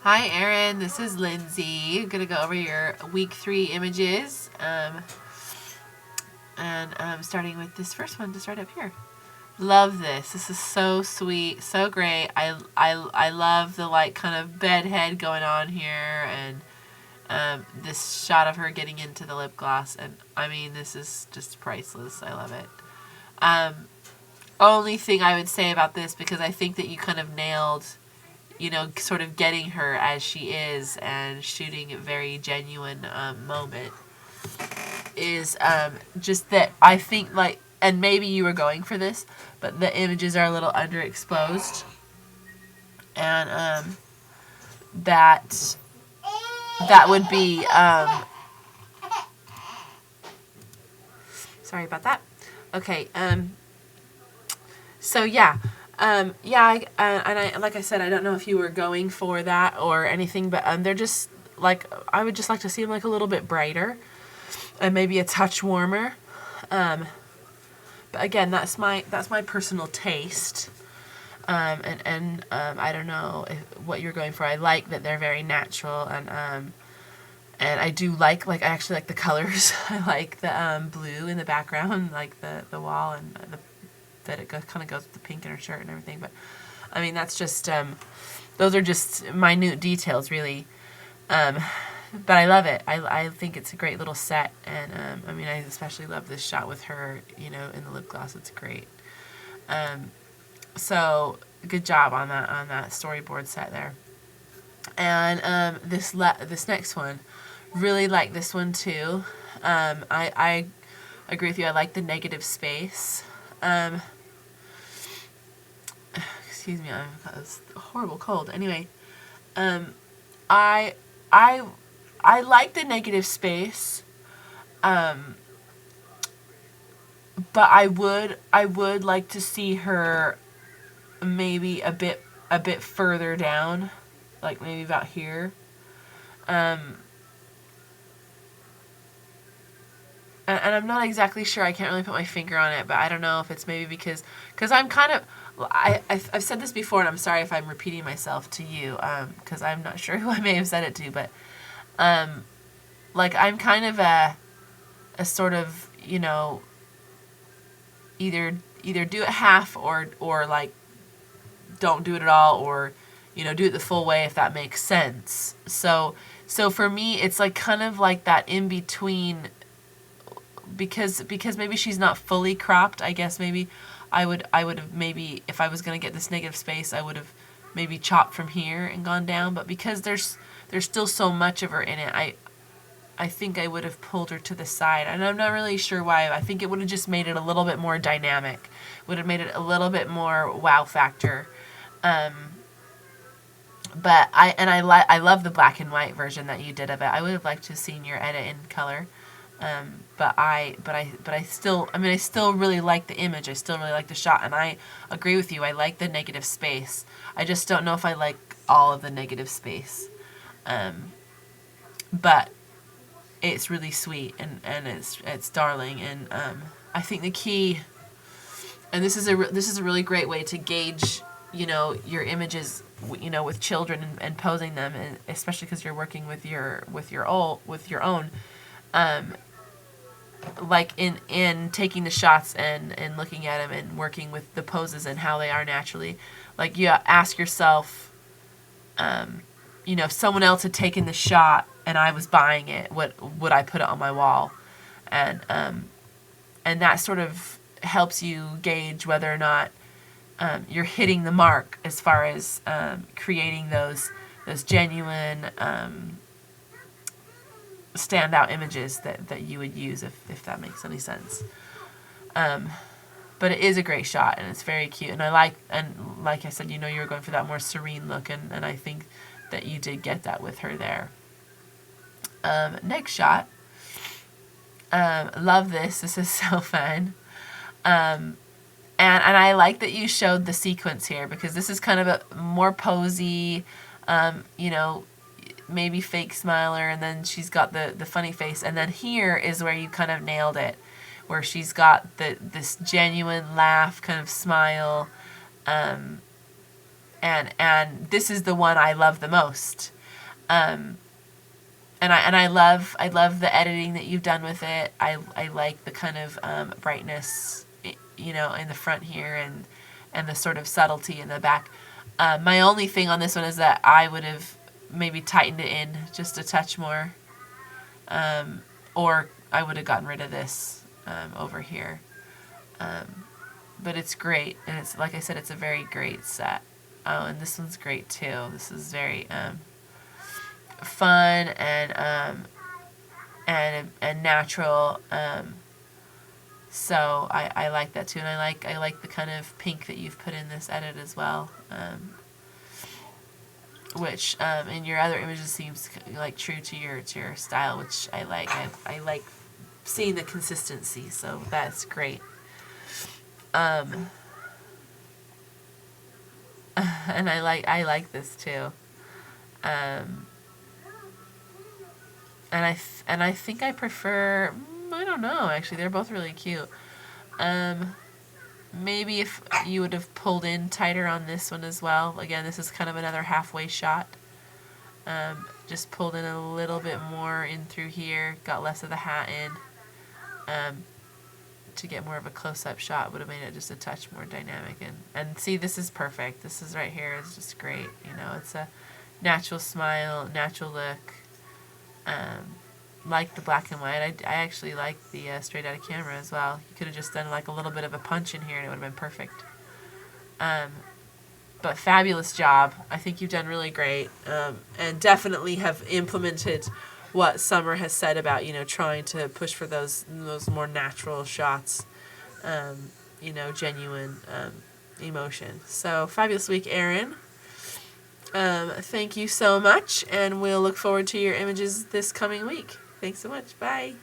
Hi Erin, this is Lindsay. I'm going to go over your week 3 images. Starting with this first one just right up here. Love this. This is so sweet, so great. I love the like kind of bed head going on here, and this shot of her getting into the lip gloss, and I mean this is just priceless. I love it. Only thing I would say about this, because I think that you kind of nailed, sort of getting her as she is and shooting a very genuine moment, is just that I think, like, and maybe you were going for this, but the images are a little underexposed, and that would be sorry about that. Okay, so yeah. And I, like I said, I don't know if you were going for that or anything, but they're just like, I would just like to see them like a little bit brighter and maybe a touch warmer. But again, that's my personal taste. I don't know what you're going for. I like that they're very natural, and I do like I actually like the colors. I like the blue in the background, like the wall, and that it kind of goes with the pink in her shirt and everything. But I mean, that's just those are just minute details, really. But I love it. I think it's a great little set, and I mean, I especially love this shot with her, in the lip gloss. It's great. So good job on that storyboard set there. And this next one, really like this one too. I agree with you. I like the negative space. Excuse me, I've got this horrible cold. Anyway, I like the negative space, but I would like to see her maybe a bit further down, like maybe about here. And I'm not exactly sure. I can't really put my finger on it, but I don't know if it's maybe because I'm kind of, I've said this before, and I'm sorry if I'm repeating myself to you, because I'm not sure who I may have said it to, but like I'm kind of a sort of, either do it half or like don't do it at all, or do it the full way, if that makes sense. So for me, it's like kind of like that in between, because maybe she's not fully cropped. I guess maybe I would have, maybe if I was going to get this negative space, I would have maybe chopped from here and gone down, but because there's still so much of her in it, I think I would have pulled her to the side, and I'm not really sure why. I think it would have just made it a little bit more dynamic, would have made it a little bit more wow factor. But I love the black and white version that you did of it. I would have liked to have seen your edit in color. But I still really like the image. I still really like the shot, and I agree with you. I like the negative space. I just don't know if I like all of the negative space. But it's really sweet, and it's darling, and I think the key, and this is a really great way to gauge, your images, with children, and posing them, and especially because you're working with your own. Like in taking the shots and looking at them and working with the poses and how they are naturally, like you ask yourself, if someone else had taken the shot and I was buying it, would I put it on my wall? And that sort of helps you gauge whether or not you're hitting the mark as far as creating those genuine standout images that you would use, if that makes any sense. But it is a great shot, and it's very cute, and like I said, you were going for that more serene look, and I think that you did get that with her there. Next shot. Love this. This is so fun. And I like that you showed the sequence here, because this is kind of a more posy, maybe fake smiler, and then she's got the funny face, and then here is where you kind of nailed it, where she's got this genuine laugh, kind of smile, and this is the one I love the most. And I love the editing that you've done with it. I like the kind of brightness, you know, in the front here, and the sort of subtlety in the back. My only thing on this one is that I would have maybe tightened it in just a touch more, or I would have gotten rid of this over here. But it's great, and it's, like I said, it's a very great set. Oh, and this one's great too. This is very fun and natural. So I like that too, and I like the kind of pink that you've put in this edit as well, which in your other images seems like true to your style, which I like. I like seeing the consistency, so that's great. And I like this too. And I think I prefer, I don't know, actually, they're both really cute. Maybe if you would have pulled in tighter on this one as well. Again, this is kind of another halfway shot. Just pulled in a little bit more in through here, got less of the hat in. To get more of a close-up shot would have made it just a touch more dynamic. And see, this is perfect. This is right here. It's just great. You know, it's a natural smile, natural look. Like the black and white. I actually like the straight out of camera as well. You could have just done like a little bit of a punch in here and it would have been perfect. But fabulous job. I think you've done really great, and definitely have implemented what Summer has said about, you know, trying to push for those more natural shots, you know, genuine emotion. So fabulous week, Erin. Thank you so much, and we'll look forward to your images this coming week. Thanks so much. Bye.